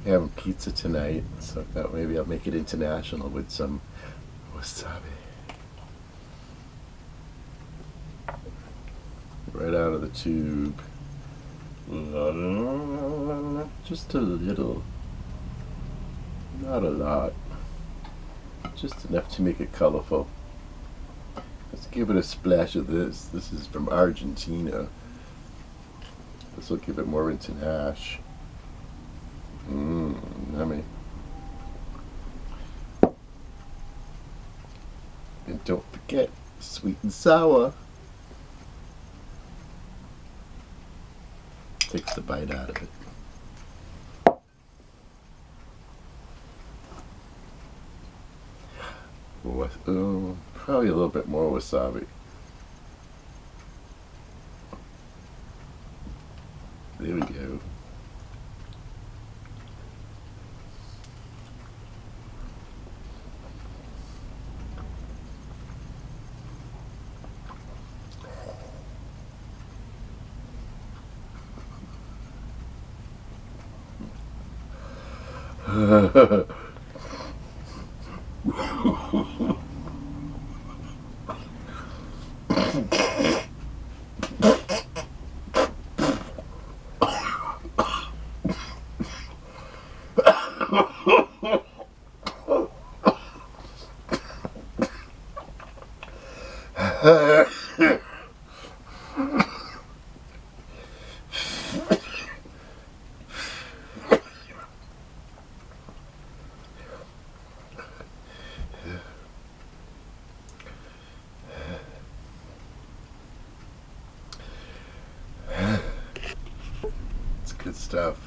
having pizza tonight, so I thought maybe I'll make it international with some wasabi. Right out of the tube. Just a little. Not a lot. Just enough to make it colorful. Let's give it a splash of this. This is from Argentina. This will give it more international. Yummy. And don't forget, sweet and sour. Takes the bite out of it. Probably a little bit more wasabi. There we go. It's good stuff.